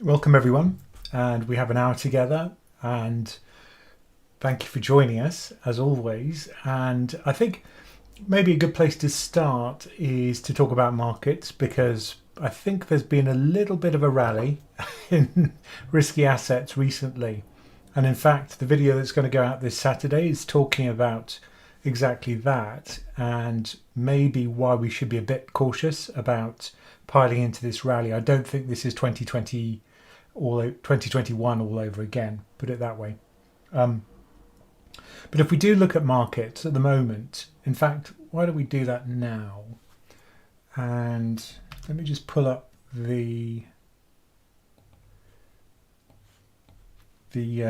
Welcome everyone, and we have an hour together, and thank you for joining us as always. And I think maybe a good place to start is to talk about markets, because I think there's been a little bit of a rally in risky assets recently. And in fact, the video that's going to go out this Saturday is talking about exactly that, and maybe why we should be a bit cautious about piling into this rally. I don't think this is 2021 all over again, put it that way. But if we do look at markets at the moment, in fact, why don't we do that now? And let me just pull up the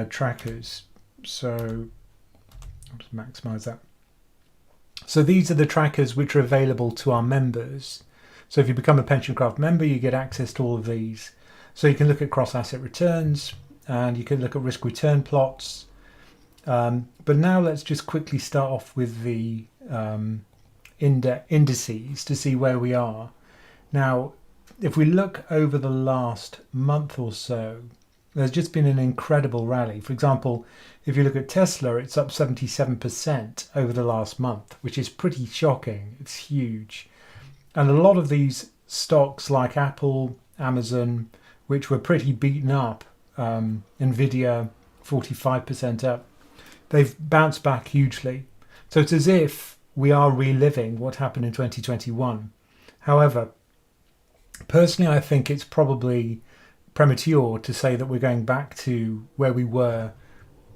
trackers. So I'll just maximize that. So these are the trackers which are available to our members. So if you become a PensionCraft member, you get access to all of these. So you can look at cross-asset returns, and you can look at risk return plots. But now let's just quickly start off with the indices to see where we are. Now, if we look over the last month or so, there's just been an incredible rally. For example, if you look at Tesla, it's up 77% over the last month, which is pretty shocking. It's huge. And a lot of these stocks like Apple, Amazon, which were pretty beaten up, Nvidia 45% up, they've bounced back hugely. So it's as if we are reliving what happened in 2021. However, personally, I think it's probably premature to say that we're going back to where we were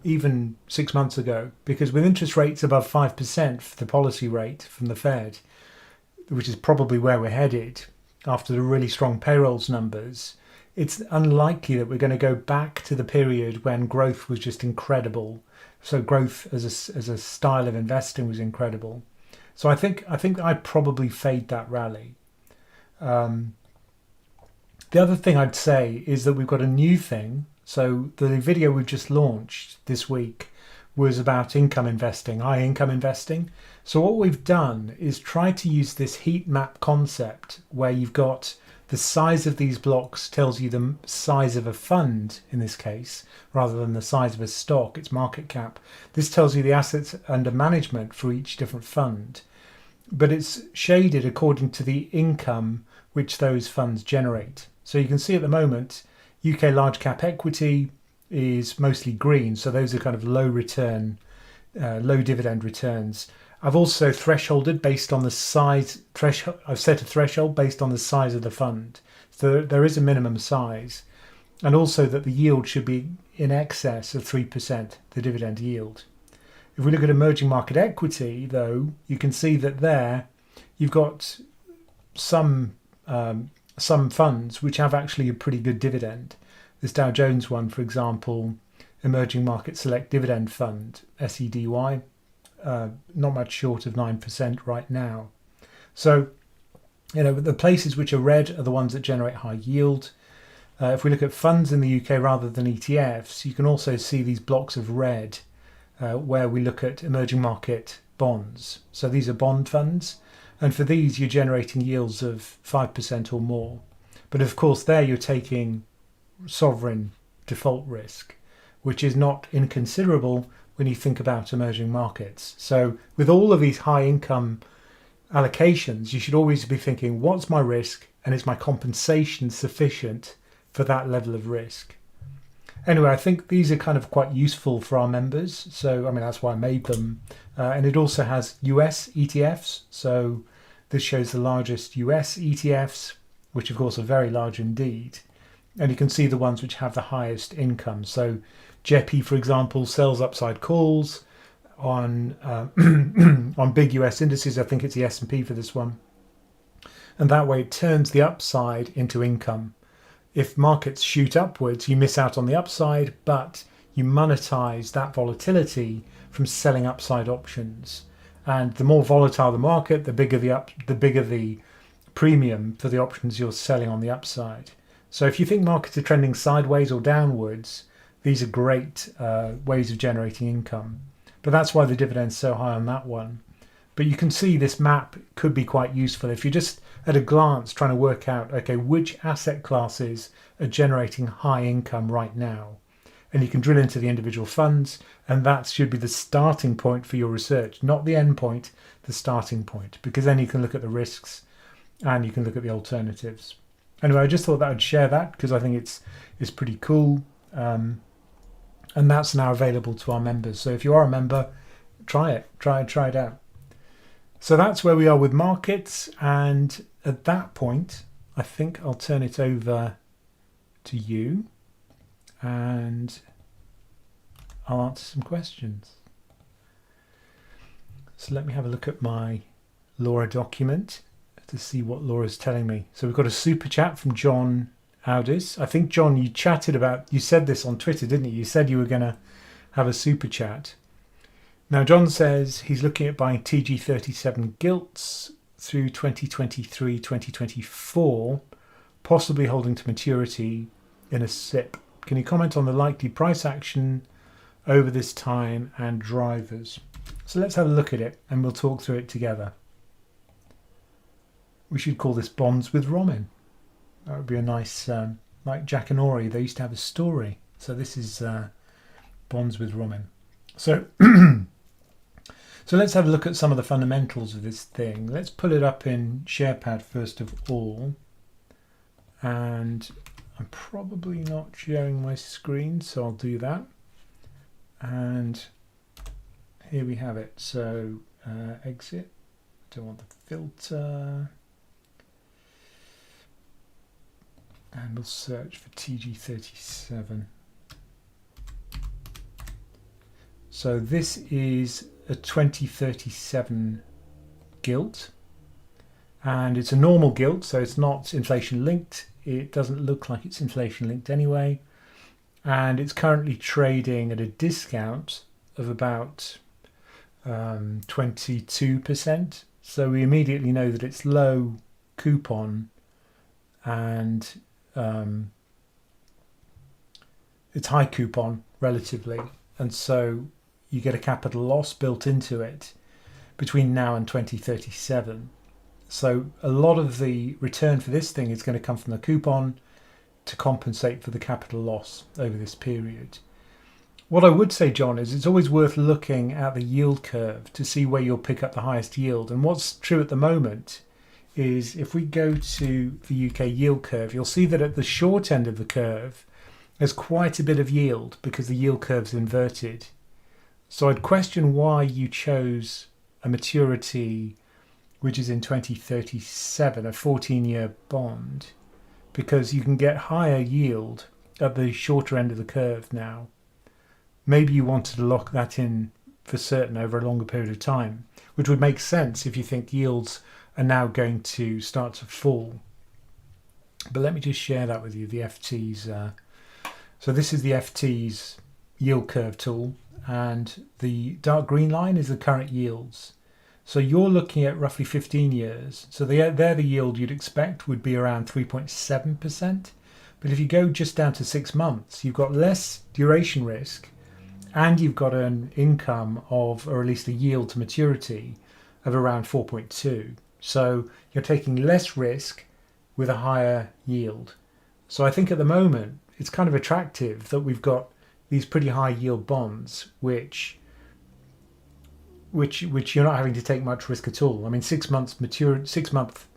even 6 months ago, because with interest rates above 5% for the policy rate from the Fed, which is probably where we're headed after the really strong payrolls numbers, it's unlikely that we're going to go back to the period when growth was just incredible. So growth as a style of investing was incredible. So I think I'd probably fade that rally. The other thing I'd say is that we've got a new thing. So the video we've just launched this week was about income investing, high income investing. So what we've done is try to use this heat map concept where you've got the size of these blocks tells you the size of a fund in this case, rather than the size of a stock, its market cap. This tells you the assets under management for each different fund, but it's shaded according to the income which those funds generate. So you can see at the moment, UK large cap equity is mostly green. So those are kind of low return, low dividend returns. I've also thresholded based on the size. I've set a threshold based on the size of the fund. So there is a minimum size, and also that the yield should be in excess of 3%, the dividend yield. If we look at emerging market equity, though, you can see that there you've got some funds which have actually a pretty good dividend. This Dow Jones one, for example, Emerging Market Select Dividend Fund, SEDY, not much short of 9% right now. So, the places which are red are the ones that generate high yield. If we look at funds in the UK rather than ETFs, you can also see these blocks of red where we look at emerging market bonds. So these are bond funds. And for these, you're generating yields of 5% or more. But of course, there you're taking sovereign default risk, which is not inconsiderable when you think about emerging markets. So with all of these high income allocations, you should always be thinking, what's my risk and is my compensation sufficient for that level of risk? Anyway, I think these are kind of quite useful for our members. So, I mean, that's why I made them. And it also has US ETFs. So this shows the largest US ETFs, which of course are very large indeed. And you can see the ones which have the highest income. So JEPI, for example, sells upside calls on on big US indices. I think it's the S&P for this one. And that way it turns the upside into income. If markets shoot upwards, you miss out on the upside, but you monetize that volatility from selling upside options. And the more volatile the market, the bigger the premium for the options you're selling on the upside. So if you think markets are trending sideways or downwards, these are great ways of generating income. But that's why the dividend's so high on that one. But you can see this map could be quite useful if you're just at a glance trying to work out, okay, which asset classes are generating high income right now. And you can drill into the individual funds, and that should be the starting point for your research, not the end point, the starting point, because then you can look at the risks and you can look at the alternatives. Anyway, I just thought that I'd share that because I think it's pretty cool. And that's now available to our members. So if you are a member, try it out. So that's where we are with markets. And at that point, I think I'll turn it over to you and I'll answer some questions. So let me have a look at my Laura document to see what Laura's telling me. So we've got a super chat from John Audis. I think, John, you said this on Twitter, didn't you? You said you were going to have a super chat. Now, John says he's looking at buying TG37 Gilts through 2023, 2024, possibly holding to maturity in a SIPP. Can you comment on the likely price action over this time and drivers? So let's have a look at it and we'll talk through it together. We should call this Bonds with Ramin. That would be a nice, like Jack and Ori, they used to have a story. So this is Bonds with Ramin. So, so let's have a look at some of the fundamentals of this thing. Let's pull it up in SharePad first of all. And I'm probably not sharing my screen, so I'll do that. And here we have it. So exit. Don't want the filter. And we'll search for TG37. So this is a 2037 gilt. And it's a normal gilt, so it's not inflation linked. It doesn't look like it's inflation linked anyway. And it's currently trading at a discount of about 22%. So we immediately know that it's low coupon and it's high coupon relatively. And so you get a capital loss built into it between now and 2037. So a lot of the return for this thing is going to come from the coupon to compensate for the capital loss over this period. What I would say, John, is it's always worth looking at the yield curve to see where you'll pick up the highest yield. And what's true at the moment is if we go to the UK yield curve, you'll see that at the short end of the curve, there's quite a bit of yield because the yield curve's inverted. So I'd question why you chose a maturity which is in 2037, a 14-year bond, because you can get higher yield at the shorter end of the curve now. Maybe you wanted to lock that in for certain over a longer period of time, which would make sense if you think yields are now going to start to fall. But let me just share that with you, the FT's. So this is the FT's yield curve tool, and the dark green line is the current yields. So you're looking at roughly 15 years. So they're the yield you'd expect would be around 3.7%. But if you go just down to 6 months, you've got less duration risk and you've got an income of, or at least a yield to maturity of around 4.2. So you're taking less risk with a higher yield. So I think at the moment it's kind of attractive that we've got these pretty high yield bonds, which you're not having to take much risk at all. I mean, 6 month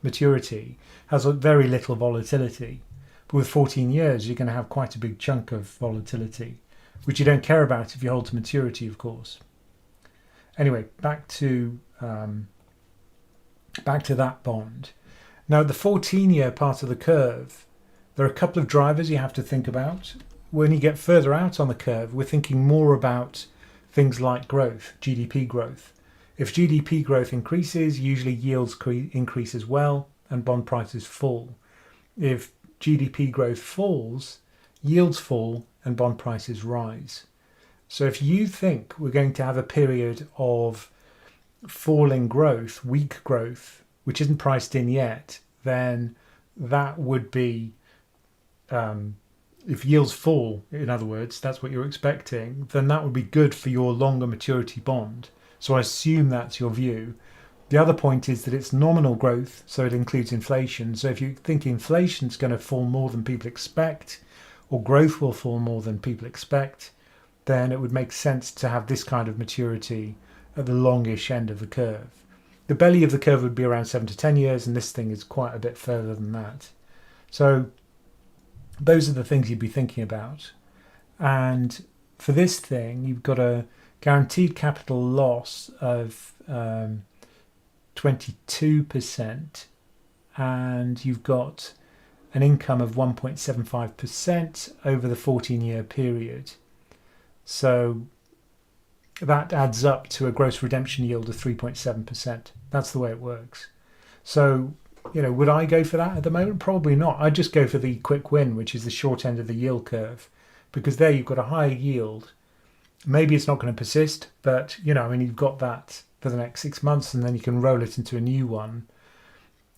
maturity has very little volatility, but with 14 years, you're going to have quite a big chunk of volatility, which you don't care about if you hold to maturity, of course. Anyway, back to that bond. Now, the 14-year part of the curve, there are a couple of drivers you have to think about. When you get further out on the curve, we're thinking more about things like growth, GDP growth. If GDP growth increases, usually yields increase as well and bond prices fall. If GDP growth falls, yields fall and bond prices rise. So if you think we're going to have a period of falling growth, weak growth, which isn't priced in yet, then that would be, if yields fall, in other words, that's what you're expecting, then that would be good for your longer maturity bond. So I assume that's your view. The other point is that it's nominal growth, so it includes inflation. So if you think inflation's going to fall more than people expect, or growth will fall more than people expect, then it would make sense to have this kind of maturity at the longish end of the curve. The belly of the curve would be around 7 to 10 years, and this thing is quite a bit further than that. So those are the things you'd be thinking about. And for this thing, you've got a guaranteed capital loss of 22%, and you've got an income of 1.75% over the 14-year period. So that adds up to a gross redemption yield of 3.7%. That's the way it works. So, would I go for that at the moment? Probably not. I'd just go for the quick win, which is the short end of the yield curve, because there you've got a higher yield. Maybe it's not going to persist, but you've got that for the next 6 months, and then you can roll it into a new one.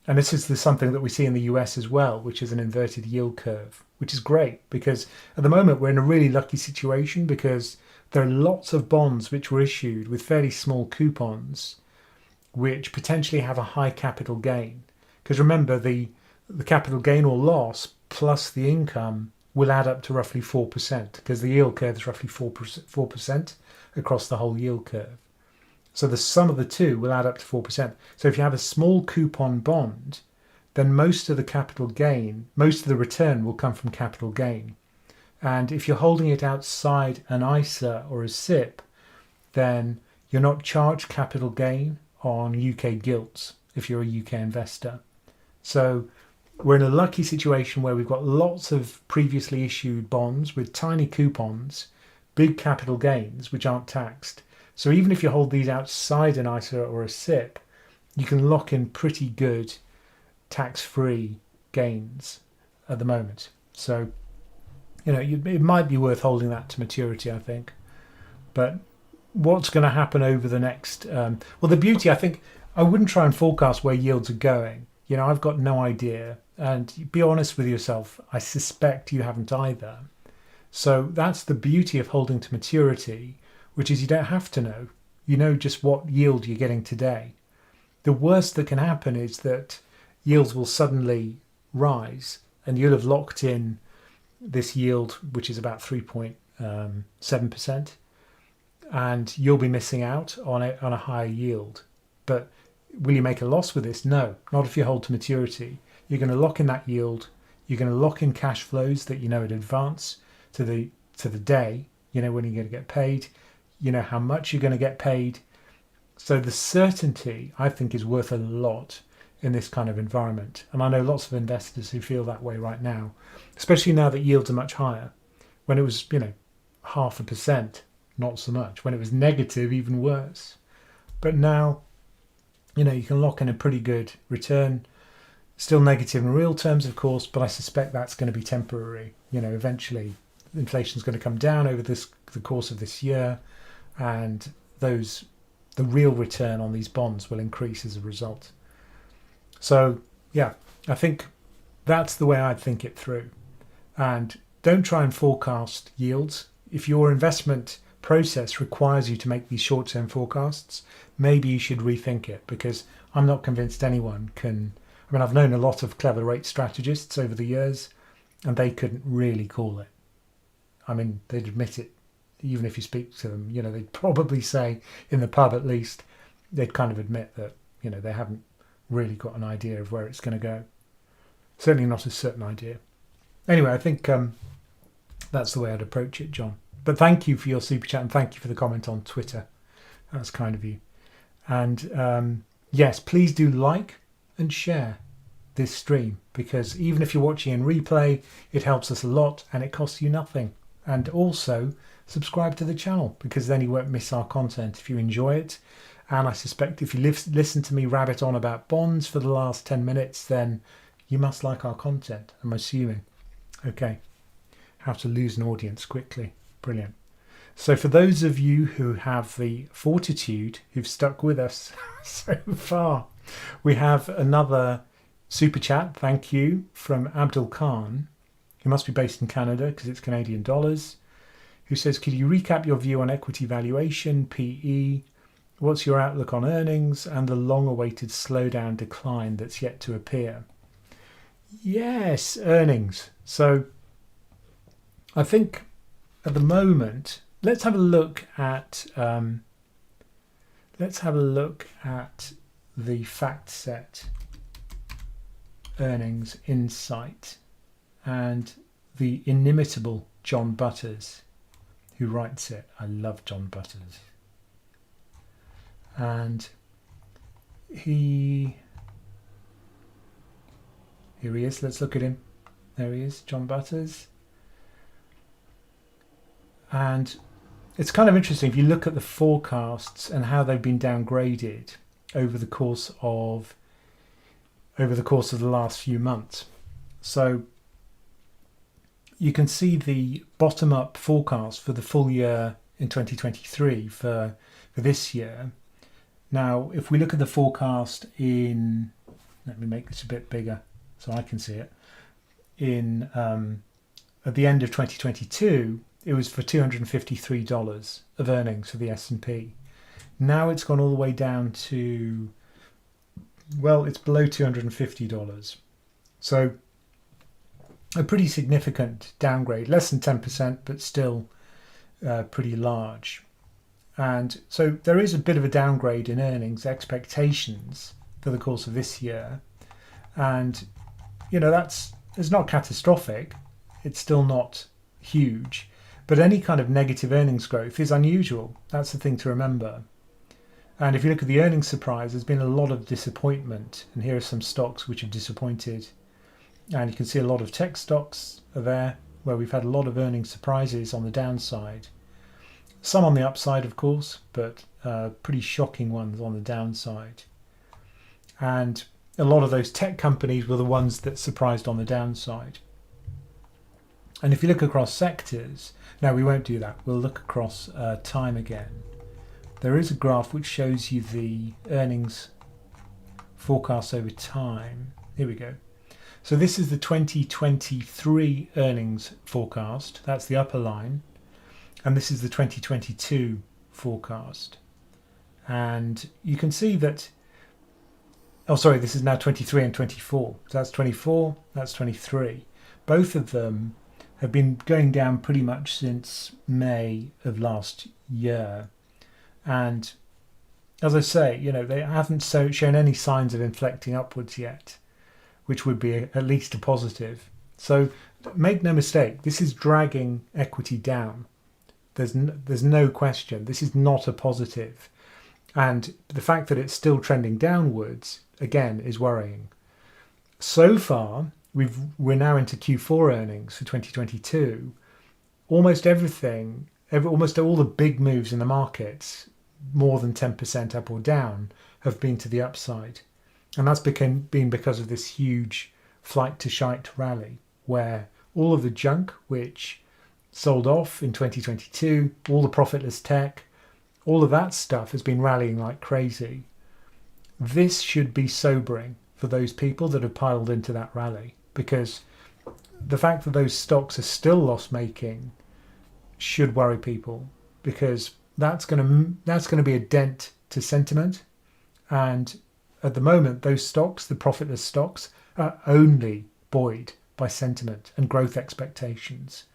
And this is something that we see in the US as well, which is an inverted yield curve, which is great because at the moment we're in a really lucky situation because there are lots of bonds which were issued with fairly small coupons, which potentially have a high capital gain. Because remember, the capital gain or loss plus the income will add up to roughly 4%, because the yield curve is roughly 4% across the whole yield curve. So the sum of the two will add up to 4%. So if you have a small coupon bond, then most of the capital gain, most of the return will come from capital gain. And if you're holding it outside an ISA or a SIPP, then you're not charged capital gain on UK gilts if you're a UK investor. So we're in a lucky situation where we've got lots of previously issued bonds with tiny coupons, big capital gains, which aren't taxed. So even if you hold these outside an ISA or a SIPP, you can lock in pretty good tax-free gains at the moment. So, it might be worth holding that to maturity, I think. But what's going to happen over the next... well, the beauty, I think, I wouldn't try and forecast where yields are going. I've got no idea. And be honest with yourself, I suspect you haven't either. So that's the beauty of holding to maturity, which is you don't have to know. You know just what yield you're getting today. The worst that can happen is that yields will suddenly rise and you'll have locked in this yield, which is about 3.7%, and you'll be missing out on a higher yield. But will you make a loss with this? No, not if you hold to maturity. You're going to lock in that yield. You're going to lock in cash flows that in advance to the day, when you're going to get paid. You know how much you're going to get paid. So the certainty, I think, is worth a lot in this kind of environment. And I know lots of investors who feel that way right now, especially now that yields are much higher. When it was, 0.5%, not so much. When it was negative, even worse. But now, you can lock in a pretty good return. Still negative in real terms, of course, but I suspect that's going to be temporary. Eventually inflation's going to come down over the course of this year, and the real return on these bonds will increase as a result. So yeah, I think that's the way I'd think it through. And don't try and forecast yields. If your investment process requires you to make these short-term forecasts, maybe you should rethink it, because I'm not convinced anyone can. I've known a lot of clever rate strategists over the years, and they couldn't really call it. They'd admit it. Even if you speak to them, they'd probably say, in the pub at least, they'd kind of admit that, they haven't really got an idea of where it's going to go. Certainly not a certain idea. Anyway, I think that's the way I'd approach it, John. But thank you for your super chat, and thank you for the comment on Twitter. That's kind of you. And yes, please do like and share this stream, because even if you're watching in replay, it helps us a lot and it costs you nothing. And also subscribe to the channel, because then you won't miss our content if you enjoy it. And I suspect if you listen to me rabbit on about bonds for the last 10 minutes, then you must like our content, I'm assuming. Okay, how to lose an audience quickly. Brilliant. So for those of you who have the fortitude, who've stuck with us so far, we have another super chat, thank you, from Abdul Khan, who must be based in Canada because it's Canadian dollars, who says, could you recap your view on equity valuation, PE, what's your outlook on earnings and the long-awaited slowdown decline that's yet to appear? Yes, earnings. So I think at the moment, let's have a look at the FactSet earnings insight and the inimitable John Butters who writes it. I love John Butters. And here he is. Let's look at him. There he is, John Butters. And it's kind of interesting if you look at the forecasts and how they've been downgraded over the course of the last few months. So you can see the bottom-up forecast for the full year in 2023 for this year. Now, if we look at the forecast in, let me make this a bit bigger so I can see it. At the end of 2022, it was for $253 of earnings for the S&P. Now it's gone all the way down to, well, it's below $250. So a pretty significant downgrade, less than 10%, but still pretty large. And so there is a bit of a downgrade in earnings expectations for the course of this year. And, you know, it's not catastrophic. It's still not huge. But any kind of negative earnings growth is unusual. That's the thing to remember. And if you look at the earnings surprise, there's been a lot of disappointment. And here are some stocks which have disappointed. And you can see a lot of tech stocks are there, where we've had a lot of earnings surprises on the downside. Some on the upside, of course, but pretty shocking ones on the downside. And a lot of those tech companies were the ones that surprised on the downside. And if you look across sectors, now we won't do that. We'll look across time again. There is a graph which shows you the earnings forecast over time. Here we go. So this is the 2023 earnings forecast. That's the upper line. And this is the 2022 forecast. And you can see that, oh sorry, this is now 23 and 24. So that's 24, that's 23. Both of them have been going down pretty much since May of last year. And as I say, you know, they haven't shown any signs of inflecting upwards yet, which would be at least a positive. So make no mistake, this is dragging equity down. There's no question. This is not a positive. And the fact that it's still trending downwards, again, is worrying. So far, we're now into Q4 earnings for 2022. Almost everything, almost all the big moves in the markets, more than 10% up or down, have been to the upside. And that's been because of this huge flight to shite rally, where all of the junk which sold off in 2022, all the profitless tech, all of that stuff has been rallying like crazy. This should be sobering for those people that have piled into that rally, because the fact that those stocks are still loss-making should worry people, because that's going to be a dent to sentiment. And at the moment, those stocks, the profitless stocks, are only buoyed by sentiment and growth expectations.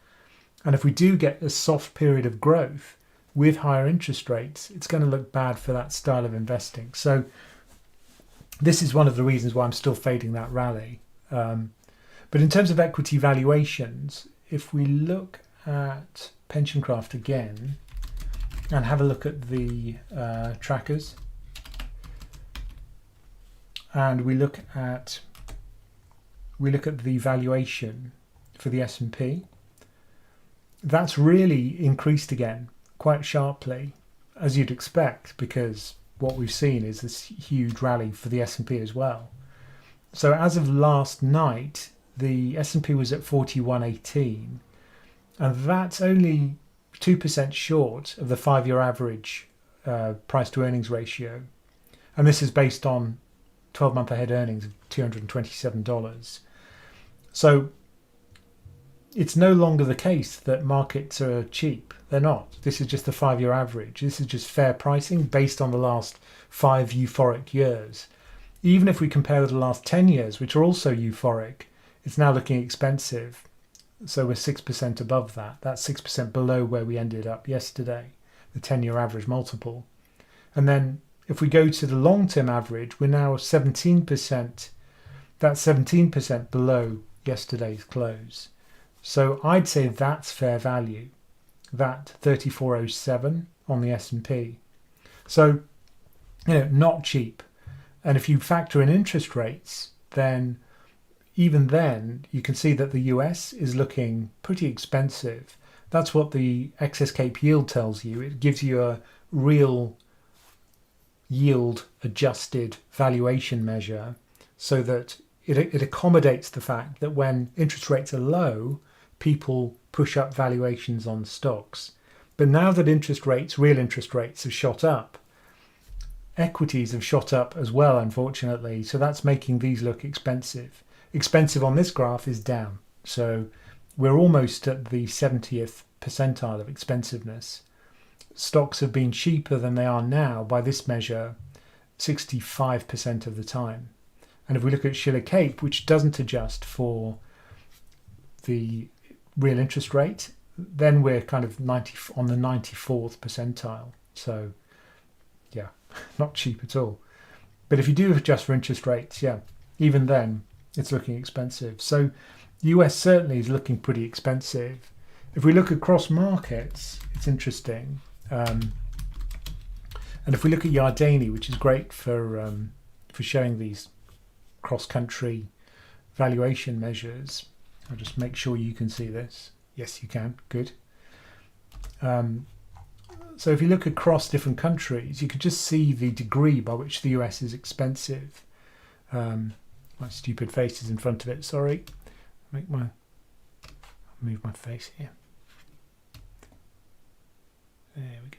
And if we do get a soft period of growth with higher interest rates, it's going to look bad for that style of investing. So this is one of the reasons why I'm still fading that rally. But in terms of equity valuations, if we look at PensionCraft again and have a look at the trackers, and we look at the valuation for the S&P, that's really increased again quite sharply, as you'd expect, because what we've seen is this huge rally for the S&P as well. So as of last night, the S&P was at 41.18, and that's only 2% short of the 5-year average price to earnings ratio. And this is based on 12-month ahead earnings of $227. So it's no longer the case that markets are cheap. They're not. This is just the 5-year average. This is just fair pricing based on the last 5 euphoric years. Even if we compare with the last 10 years, which are also euphoric, it's now looking expensive. So we're 6% above that. That's 6% below where we ended up yesterday, the 10-year average multiple. And then if we go to the long-term average, we're now 17%. That's 17% below yesterday's close. So I'd say that's fair value, that 3407 on the S&P. So, not cheap. And if you factor in interest rates, then even then you can see that the US is looking pretty expensive. That's what the excess Cape yield tells you. It gives you a real yield adjusted valuation measure so that it accommodates the fact that when interest rates are low, people push up valuations on stocks. But now that real interest rates have shot up, equities have shot up as well, unfortunately. So that's making these look expensive. Expensive on this graph is down. So we're almost at the 70th percentile of expensiveness. Stocks have been cheaper than they are now by this measure 65% of the time. And if we look at Shiller Cape, which doesn't adjust for the real interest rate, then we're kind of on the 94th percentile. So yeah, not cheap at all. But if you do adjust for interest rates, yeah, even then it's looking expensive. So US certainly is looking pretty expensive. If we look across markets, it's interesting. And if we look at Yardeni, which is great for showing these cross-country valuation measures, I'll just make sure you can see this. Yes, you can. Good. So if you look across different countries, you can just see the degree by which the US is expensive. My stupid face is in front of it. Sorry. I'll move my face here. There we go.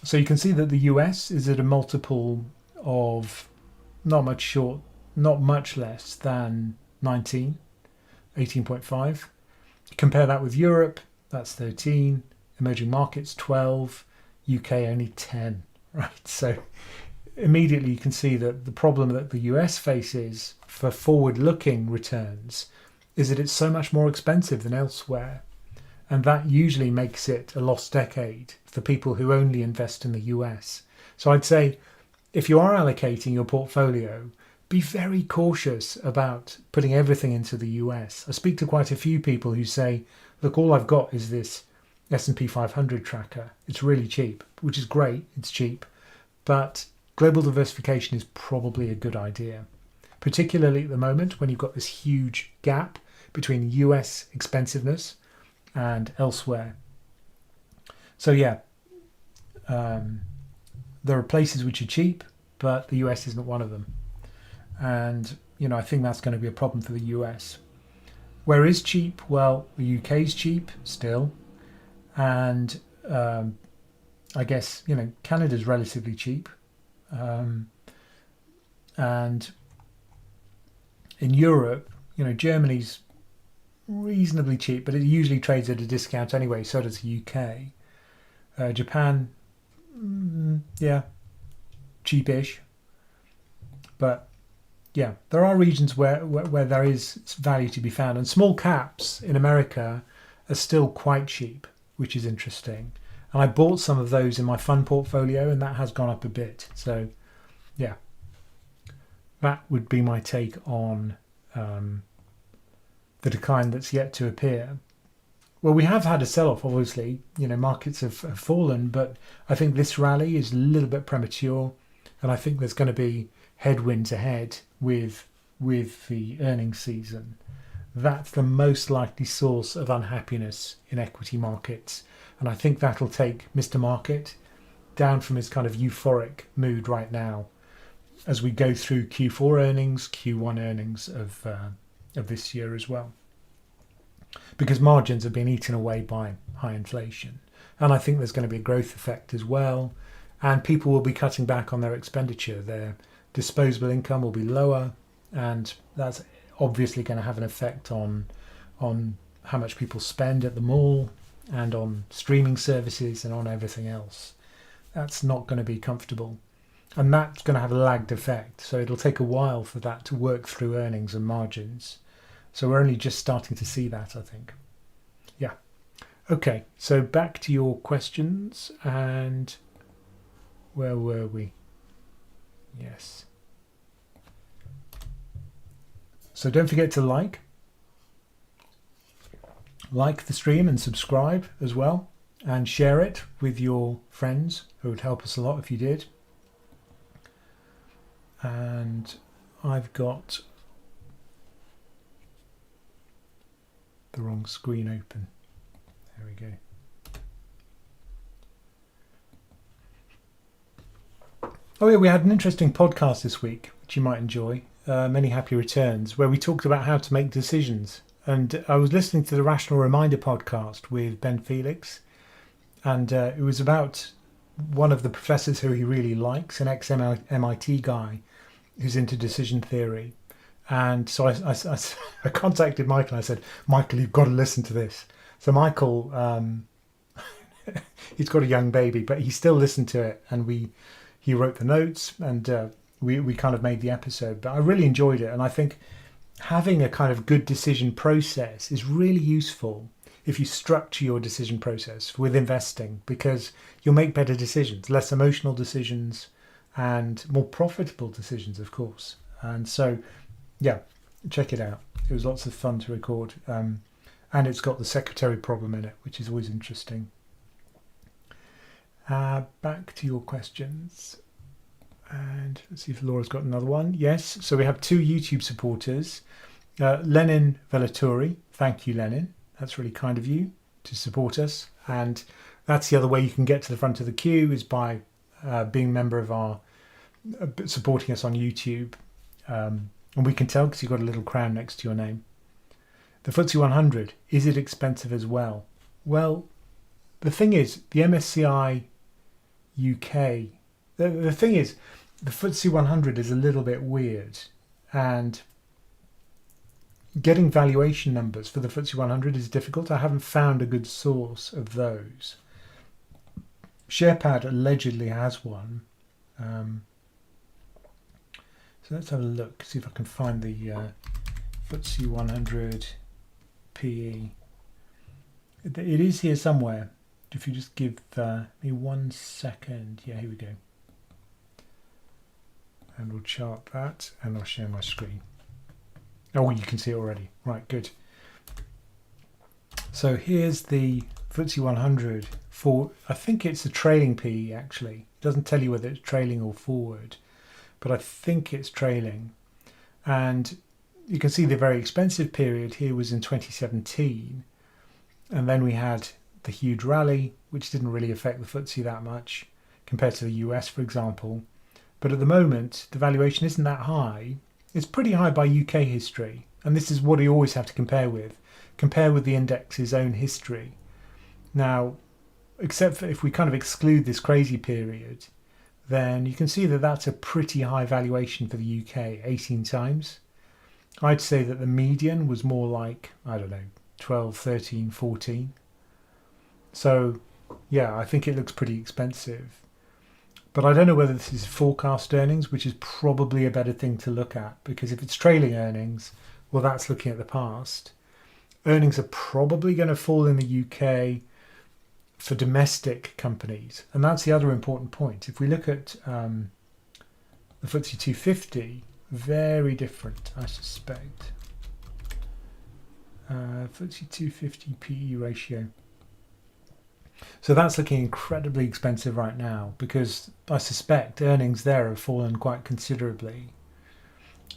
So you can see that the US is at a multiple of not much less than 18.5. Compare that with Europe, that's 13, emerging markets 12, UK only 10, right? So immediately you can see that the problem that the US faces for forward-looking returns is that it's so much more expensive than elsewhere. And that usually makes it a lost decade for people who only invest in the US. So I'd say if you are allocating your portfolio, be very cautious about putting everything into the US. I speak to quite a few people who say, look, all I've got is this S&P 500 tracker. It's really cheap, which is great. It's cheap. But global diversification is probably a good idea, particularly at the moment when you've got this huge gap between US expensiveness and elsewhere. So yeah, there are places which are cheap, but the US isn't one of them. And, I think that's going to be a problem for the US. Where is cheap? Well, the UK is cheap still. And I guess, Canada's relatively cheap. And in Europe, Germany's reasonably cheap, but it usually trades at a discount anyway. So does the UK. Japan, yeah, cheapish. But yeah, there are regions where there is value to be found, and small caps in America are still quite cheap, which is interesting. And I bought some of those in my fund portfolio, and that has gone up a bit. So yeah, that would be my take on the decline that's yet to appear. Well, we have had a sell-off, obviously. Markets have fallen, but I think this rally is a little bit premature, and I think there's going to be headwinds ahead with the earnings season. That's the most likely source of unhappiness in equity markets, and I think that'll take Mr. Market down from his kind of euphoric mood right now as we go through Q4 earnings, Q1 earnings of this year as well, because margins have been eaten away by high inflation, and I think there's going to be a growth effect as well, and people will be cutting back on their expenditure. Their disposable income will be lower, and that's obviously going to have an effect on how much people spend at the mall and on streaming services and on everything else. That's not going to be comfortable. And that's going to have a lagged effect. So it'll take a while for that to work through earnings and margins. So we're only just starting to see that, I think. Yeah. Okay, so back to your questions. And where were we? Yes. So don't forget to like the stream and subscribe as well. And share it with your friends. It would help us a lot if you did. And I've got the wrong screen open. There we go. Oh yeah, we had an interesting podcast this week, which you might enjoy. Many happy returns, where we talked about how to make decisions. And I was listening to the Rational Reminder podcast with Ben Felix, and it was about one of the professors who he really likes, an ex-MIT guy who's into decision theory. And so I contacted Michael and I said, Michael, you've got to listen to this. So Michael, he's got a young baby, but he still listened to it, and he wrote the notes, and we kind of made the episode. But I really enjoyed it, and I think having a kind of good decision process is really useful if you structure your decision process with investing, because you'll make better decisions, less emotional decisions, and more profitable decisions, of course. And so, yeah, check it out. It was lots of fun to record. And it's got the secretary problem in it, which is always interesting. Back to your questions. And let's see if Laura's got another one. Yes, so we have 2 YouTube supporters. Lenin Velaturi, thank you, Lenin. That's really kind of you to support us. And that's the other way you can get to the front of the queue, is by being a member of our, supporting us on YouTube. And we can tell because you've got a little crown next to your name. The FTSE 100, is it expensive as well? Well, the thing is, the MSCI UK, the thing is, the FTSE 100 is a little bit weird, and getting valuation numbers for the FTSE 100 is difficult. I haven't found a good source of those. SharePad allegedly has one. So let's have a look, see if I can find the FTSE 100 PE. It is here somewhere. If you just give me 1 second. Yeah, here we go. And we'll chart that, and I'll share my screen. Oh, you can see it already. Right, good. So here's the FTSE 100 for, I think it's a trailing PE actually. It doesn't tell you whether it's trailing or forward, but I think it's trailing. And you can see the very expensive period here was in 2017. And then we had the huge rally, which didn't really affect the FTSE that much compared to the US, for example. But at the moment, the valuation isn't that high. It's pretty high by UK history. And this is what you always have to compare with. Compare with the index's own history. Now, except for if we kind of exclude this crazy period, then you can see that that's a pretty high valuation for the UK, 18 times. I'd say that the median was more like, I don't know, 12, 13, 14. So, yeah, I think it looks pretty expensive. But I don't know whether this is forecast earnings, which is probably a better thing to look at, because if it's trailing earnings, well, that's looking at the past. Earnings are probably going to fall in the UK for domestic companies. And that's the other important point. If we look at the FTSE 250, very different, I suspect. FTSE 250 PE ratio. So that's looking incredibly expensive right now, because I suspect earnings there have fallen quite considerably.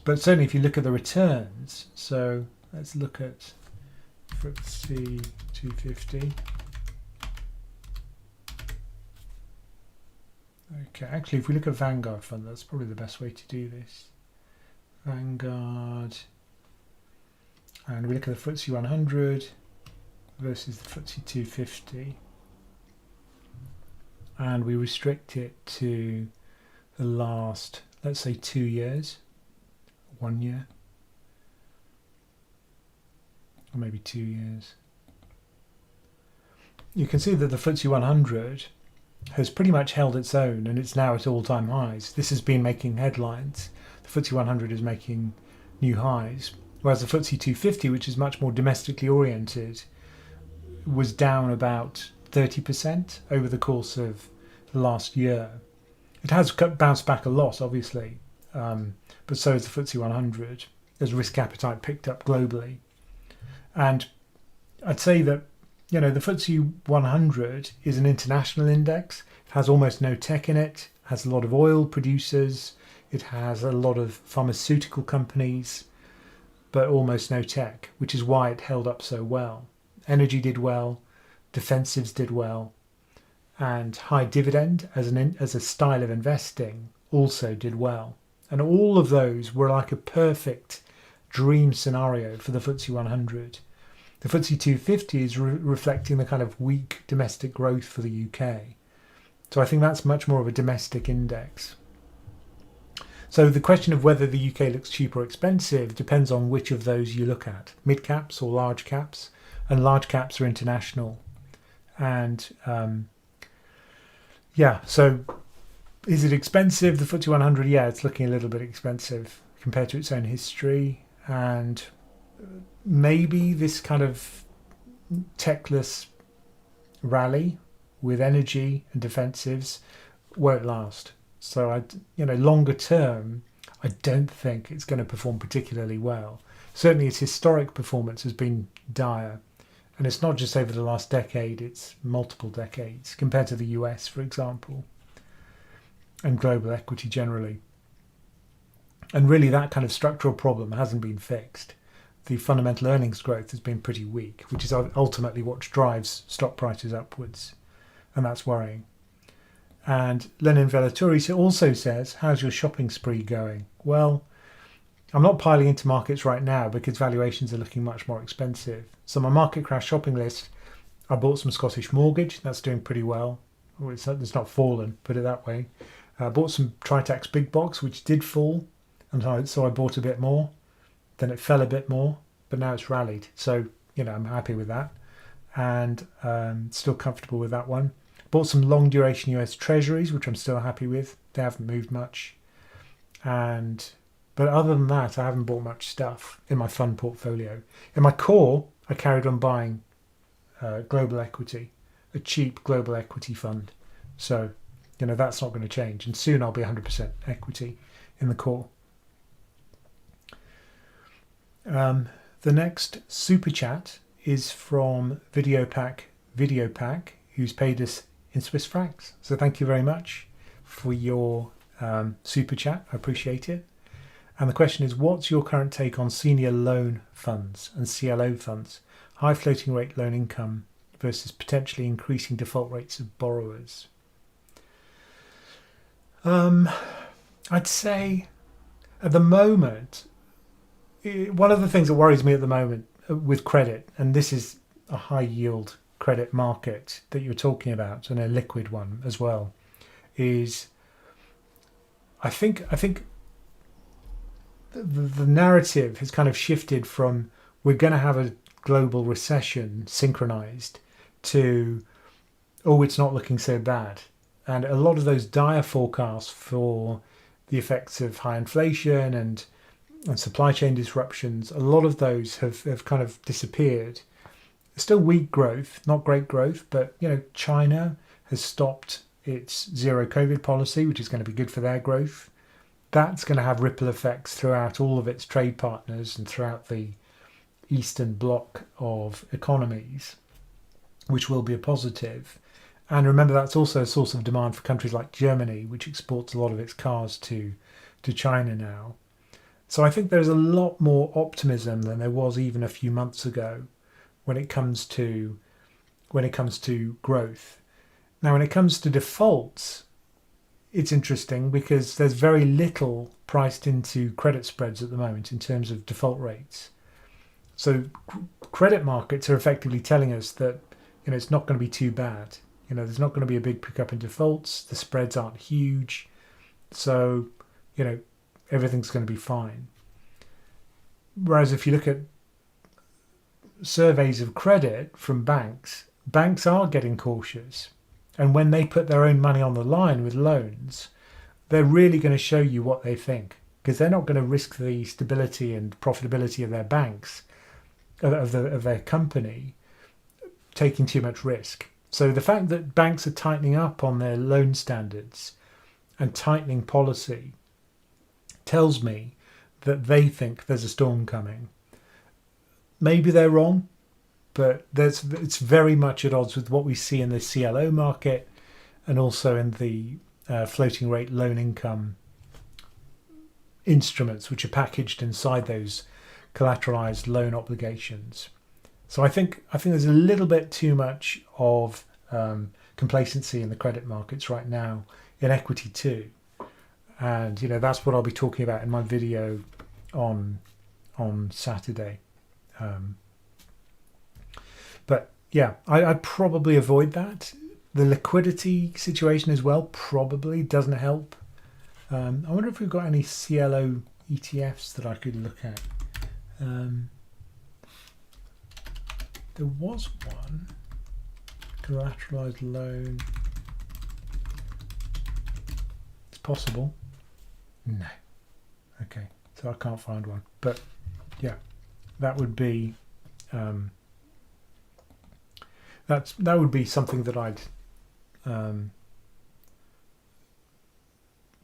But certainly if you look at the returns, so let's look at FTSE 250. Okay, actually if we look at Vanguard Fund, that's probably the best way to do this. Vanguard, and we look at the FTSE 100 versus the FTSE 250. And we restrict it to the last, let's say 2 years, 1 year. or maybe 2 years. You can see that the FTSE 100 has pretty much held its own, and it's now at all-time highs. This has been making headlines. The FTSE 100 is making new highs, whereas the FTSE 250, which is much more domestically oriented, was down about 30% over the course of the last year. It has bounced back a lot, obviously, but so has the FTSE 100 as risk appetite picked up globally. And I'd say that, the FTSE 100 is an international index. It has almost no tech in it, has a lot of oil producers, it has a lot of pharmaceutical companies, but almost no tech, which is why it held up so well. Energy did well, defensives did well, and high dividend as a style of investing also did well. And all of those were like a perfect dream scenario for the FTSE 100. The FTSE 250 is reflecting the kind of weak domestic growth for the UK. So I think that's much more of a domestic index. So the question of whether the UK looks cheap or expensive depends on which of those you look at, mid caps or large caps, and large caps are international. And so is it expensive? The FTSE 100, it's looking a little bit expensive compared to its own history, and maybe this kind of techless rally with energy and defensives won't last. So longer term, I don't think it's going to perform particularly well. Certainly its historic performance has been dire, and it's not just over the last decade, it's multiple decades compared to the US, for example, and global equity generally. And really that kind of structural problem hasn't been fixed. The fundamental earnings growth has been pretty weak, which is ultimately what drives stock prices upwards, and that's worrying. And Lenin Velaturi also says, how's your shopping spree going? Well, I'm not piling into markets right now because valuations are looking much more expensive. So my market crash shopping list, I bought some Scottish mortgage, that's doing pretty well. It's not fallen, put it that way. I bought some Tritax Big Box, which did fall, and so I bought a bit more. Then it fell a bit more, but now it's rallied. So, I'm happy with that, and still comfortable with that one. Bought some long duration US treasuries, which I'm still happy with. They haven't moved much. But other than that, I haven't bought much stuff in my fund portfolio. In my core, I carried on buying global equity, a cheap global equity fund. So, that's not going to change. And soon I'll be 100% equity in the core. The next super chat is from Videopack, who's paid us in Swiss francs. So thank you very much for your super chat. I appreciate it. And the question is, what's your current take on senior loan funds and CLO funds, high floating rate loan income versus potentially increasing default rates of borrowers? I'd say at the moment, one of the things that worries me at the moment with credit, and this is a high yield credit market that you're talking about, and a liquid one as well, is I think the narrative has kind of shifted from we're going to have a global recession synchronized to, oh, it's not looking so bad. And a lot of those dire forecasts for the effects of high inflation and supply chain disruptions, a lot of those have kind of disappeared. Still weak growth, not great growth, but China has stopped its zero COVID policy, which is going to be good for their growth. That's going to have ripple effects throughout all of its trade partners and throughout the Eastern bloc of economies, which will be a positive. And remember, that's also a source of demand for countries like Germany, which exports a lot of its cars to China now. So I think there's a lot more optimism than there was even a few months ago when it comes to growth. Now, when it comes to defaults, it's interesting because there's very little priced into credit spreads at the moment in terms of default rates. So credit markets are effectively telling us that it's not going to be too bad. There's not going to be a big pickup in defaults. The spreads aren't huge, so everything's going to be fine. Whereas if you look at surveys of credit from banks, banks are getting cautious. And when they put their own money on the line with loans, they're really going to show you what they think, because they're not going to risk the stability and profitability of their banks, of their company, taking too much risk. So the fact that banks are tightening up on their loan standards and tightening policy tells me that they think there's a storm coming. Maybe they're wrong, but it's very much at odds with what we see in the CLO market and also in the floating rate loan income instruments, which are packaged inside those collateralized loan obligations. So I think there's a little bit too much of complacency in the credit markets right now, in equity too. And that's what I'll be talking about in my video on Saturday. But yeah, I'd probably avoid that. The liquidity situation as well probably doesn't help. I wonder if we've got any CLO ETFs that I could look at. There was one, collateralized loan. It's possible. No. Okay, so I can't find one. But yeah, that would be that would be something that I'd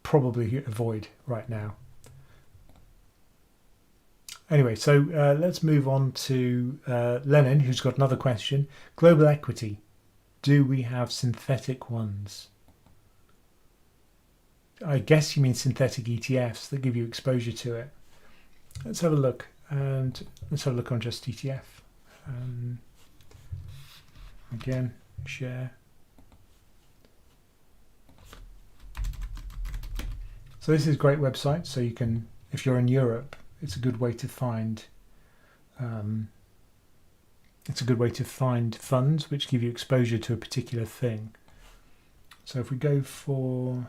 probably avoid right now. Anyway, so let's move on to Lennon, who's got another question. Global equity. Do we have synthetic ones? I guess you mean synthetic ETFs that give you exposure to it. Let's have a look. And let's have a look on just ETF. Again, share. So this is a great website. So you can, if you're in Europe, it's a good way to find. It's a good way to find funds which give you exposure to a particular thing. So if we go for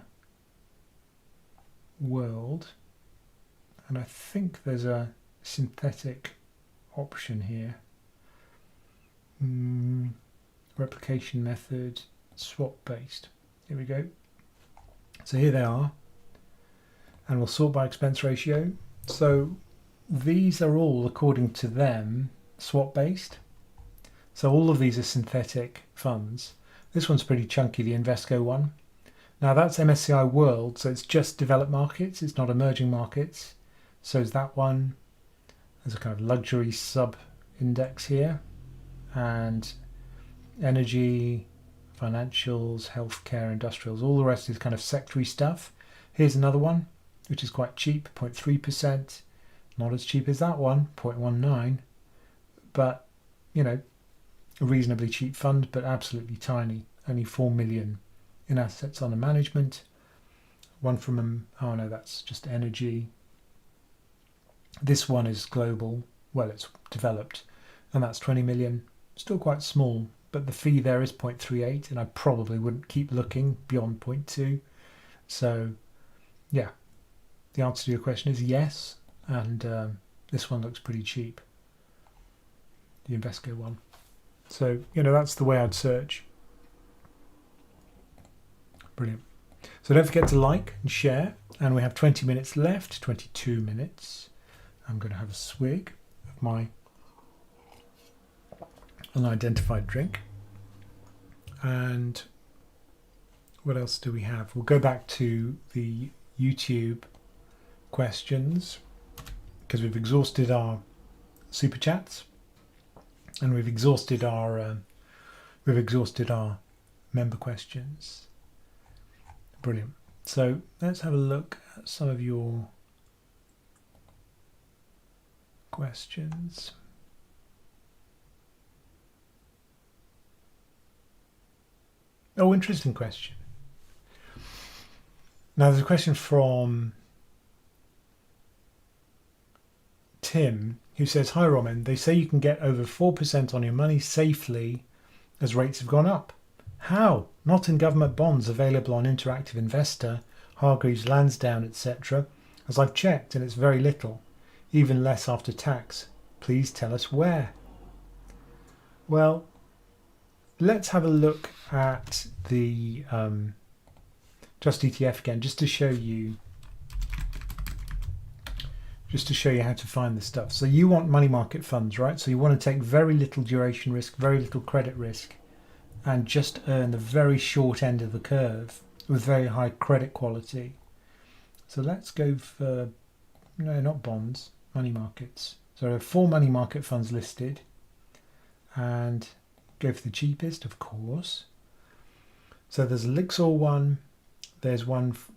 world, and I think there's a synthetic option here. Replication method, swap based. Here we go. So here they are, and we'll sort by expense ratio. So these are all, according to them, swap based. So all of these are synthetic funds. This one's pretty chunky, the Invesco one. Now that's MSCI World, so it's just developed markets, it's not emerging markets. So is that one. There's a kind of luxury sub index here, and energy, financials, healthcare, industrials, all the rest is kind of sectory stuff. Here's another one, which is quite cheap, 0.3%. Not as cheap as that one, 0.19, but a reasonably cheap fund, but absolutely tiny, only 4 million in assets under management. One from oh no, that's just energy. This one is global, well, it's developed, and that's 20 million, still quite small, but the fee there is 0.38, and I probably wouldn't keep looking beyond 0.2. So yeah, the answer to your question is yes, and this one looks pretty cheap, the Invesco one. So that's the way I'd search. Brilliant. So don't forget to like and share, and we have 20 minutes left, 22 minutes. I'm going to have a swig of my unidentified drink. And what else do we have? We'll go back to the YouTube questions, because we've exhausted our super chats, and we've exhausted our member questions. Brilliant. So let's have a look at some of your questions. Oh, interesting question. Now there's a question from Tim, who says, "Hi Ramin, they say you can get over 4% on your money safely as rates have gone up. How? Not in government bonds available on Interactive Investor, Hargreaves Lansdowne, etc. As I've checked, and it's very little, even less after tax. Please tell us where." Well, let's have a look at the Just ETF again, just to show you how to find the stuff. So you want money market funds, right? So you want to take very little duration risk, very little credit risk, and just earn the very short end of the curve with very high credit quality. So let's go for, no, not bonds, money markets. So there are 4 money market funds listed, and go for the cheapest, of course. So there's a Lixor one, there's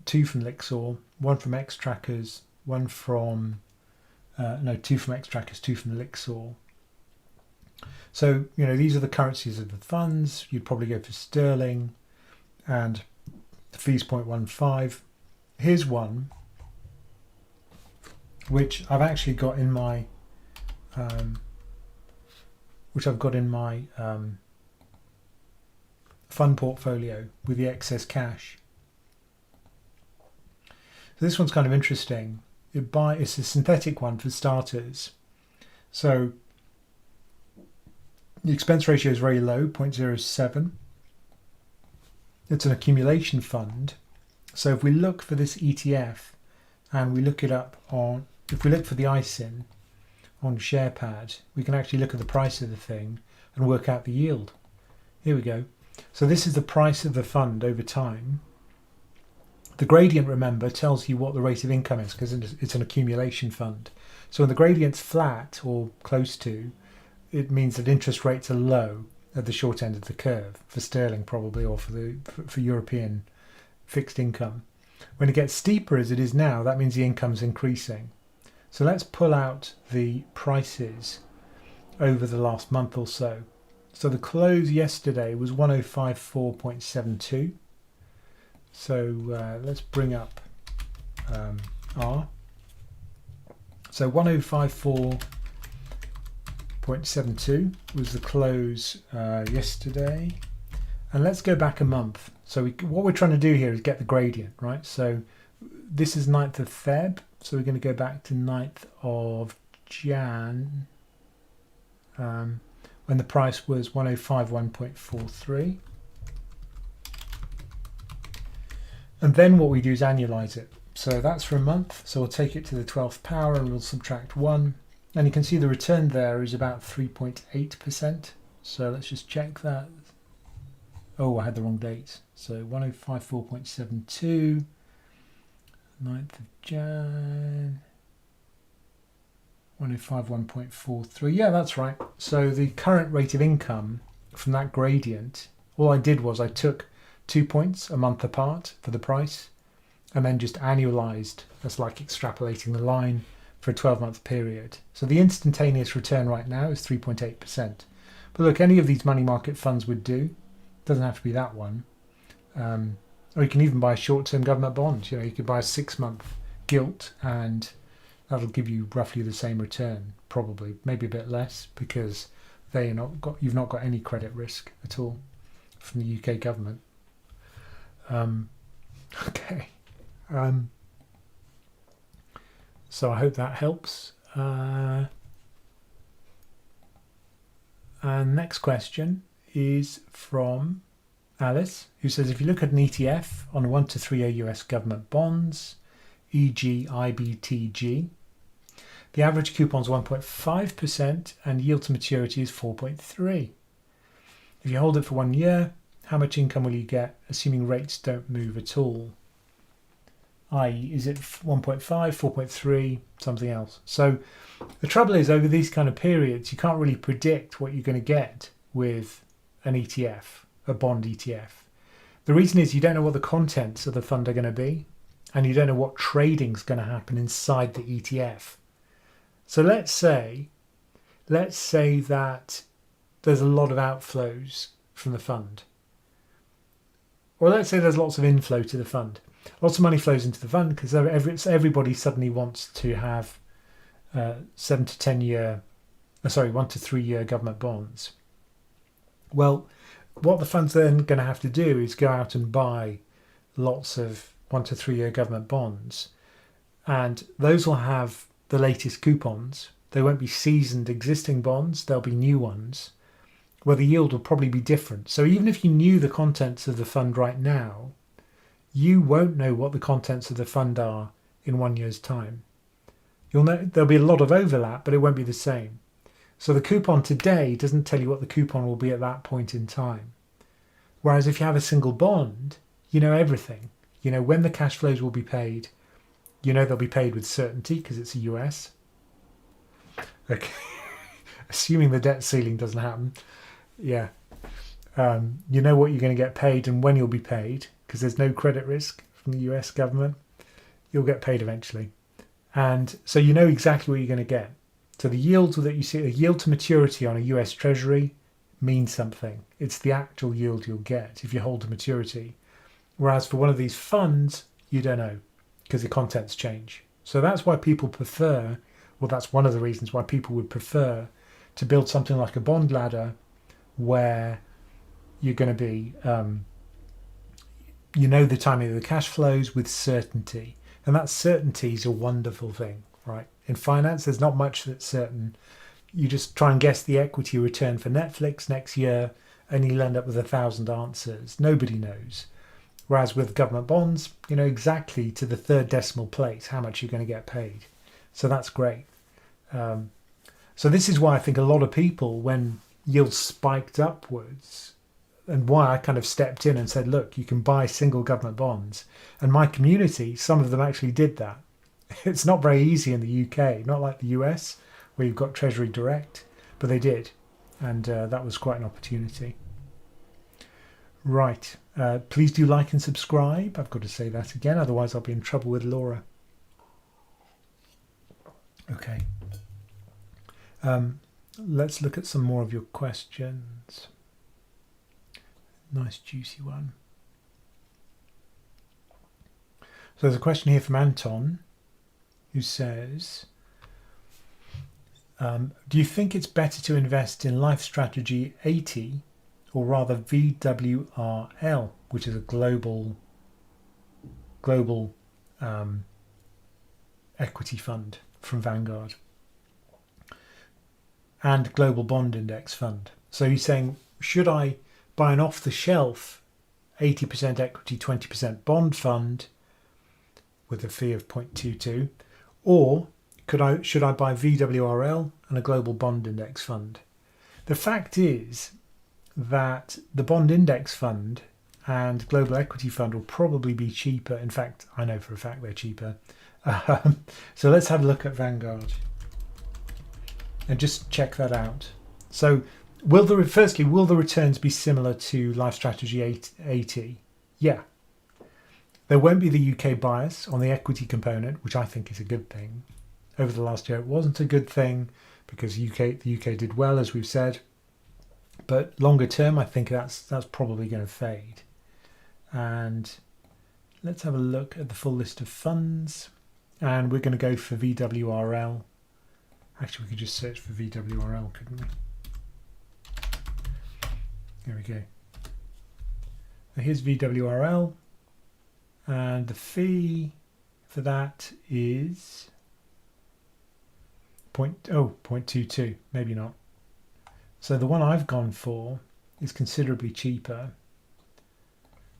2 from Lixor, 1 from X Trackers, 1 from 2 from X Trackers, 2 from Lixor. So these are the currencies of the funds. You'd probably go for sterling, and the fee's 0.15. Here's one which I've actually got in my fund portfolio with the excess cash. So this one's kind of interesting. It's a synthetic one for starters. So the expense ratio is very low, 0.07. It's an accumulation fund. So if we look for this ETF and we look it up if we look for the ISIN on SharePad, we can actually look at the price of the thing and work out the yield. Here we go. So this is the price of the fund over time. The gradient, remember, tells you what the rate of income is because it's an accumulation fund. So when the gradient's flat or close to, it means that interest rates are low at the short end of the curve, for sterling probably, or for European fixed income. When it gets steeper as it is now, that means the income's increasing. So let's pull out the prices over the last month or so. So the close yesterday was 1054.72. So let's bring up R. So 1054.72 was the close yesterday. And let's go back a month. So what we're trying to do here is get the gradient, right? So this is 9th of Feb. So we're going to go back to 9th of Jan, when the price was 1051.43. And then what we do is annualize it. So that's for a month. So we'll take it to the 12th power and we'll subtract 1. And you can see the return there is about 3.8%. So let's just check that. Oh, I had the wrong date. So 1054.72, 9th of Jan, 1051.43. Yeah, that's right. So the current rate of income from that gradient, all I did was I took 2 points a month apart for the price and then just annualized. That's like extrapolating the line for a 12-month period. So the instantaneous return right now is 3.8%. But look, any of these money market funds would do. Doesn't have to be that one. Or you can even buy short-term government bonds. You could buy a 6-month gilt and that'll give you roughly the same return, probably, maybe a bit less, because you've not got any credit risk at all from the UK government. Okay. So I hope that helps. And next question is from Alice, who says, if you look at an ETF on 1 to 3 year US government bonds, e.g. IBTG, the average coupon is 1.5% and yield to maturity is 4.3. If you hold it for 1 year, how much income will you get, assuming rates don't move at all? I.e., is it 1.5, 4.3, something else? So the trouble is, over these kind of periods, you can't really predict what you're going to get with an ETF, a bond ETF. The reason is you don't know what the contents of the fund are going to be, and you don't know what trading's going to happen inside the ETF. So let's say that there's a lot of outflows from the fund. Or let's say there's lots of inflow to the fund. Lots of money flows into the fund because everybody suddenly wants to have 1 to 3 year government bonds. Well, what the fund's then going to have to do is go out and buy lots of 1 to 3 year government bonds, and those will have the latest coupons. They won't be seasoned existing bonds, they'll be new ones, well, the yield will probably be different. So even if you knew the contents of the fund right now, you won't know what the contents of the fund are in 1 year's time. You'll know there'll be a lot of overlap, but it won't be the same. So the coupon today doesn't tell you what the coupon will be at that point in time. Whereas if you have a single bond, you know everything. You know when the cash flows will be paid. You know they'll be paid with certainty because it's a US. Okay. Assuming the debt ceiling doesn't happen. Yeah. You know what you're going to get paid and when you'll be paid because there's no credit risk from the US government. You'll get paid eventually. And so you know exactly what you're going to get. So the yields that you see, a yield to maturity on a US Treasury means something. It's the actual yield you'll get if you hold to maturity. Whereas for one of these funds, you don't know because the contents change. So that's why people prefer, well, that's one of the reasons why people would prefer to build something like a bond ladder where you're going to be, you know the timing of the cash flows with certainty. And that certainty is a wonderful thing, right? In finance, there's not much that's certain. You just try and guess the equity return for Netflix next year and you'll end up with 1,000 answers. Nobody knows. Whereas with government bonds, you know exactly to the third decimal place how much you're going to get paid. So that's great. So this is why I think a lot of people, when yields spiked upwards, and why I kind of stepped in and said, look, you can buy single government bonds. And my community, some of them actually did that. It's not very easy in the UK, not like the US, where you've got Treasury Direct, but they did. And that was quite an opportunity. Right. Please do like and subscribe. I've got to say that again, otherwise I'll be in trouble with Laura. Okay. Let's look at some more of your questions. Nice juicy one. So there's a question here from Anton who says, do you think it's better to invest in Life Strategy 80 or rather VWRL, which is a global equity fund from Vanguard, and global bond index fund? So he's saying, should I buy an off-the-shelf 80% equity, 20% bond fund with a fee of 0.22, or should I buy VWRL and a global bond index fund? The fact is that the bond index fund and global equity fund will probably be cheaper. In fact, I know for a fact they're cheaper. So let's have a look at Vanguard and just check that out. So will the returns be similar to Life Strategy 80? Yeah. There won't be the UK bias on the equity component, which I think is a good thing. Over the last year, it wasn't a good thing because the UK did well, as we've said. But longer term, I think that's probably going to fade. And let's have a look at the full list of funds. And we're going to go for VWRL. Actually, we could just search for VWRL, couldn't we? There we go. So here's VWRL. And the fee for that is 0.22, maybe not. So the one I've gone for is considerably cheaper.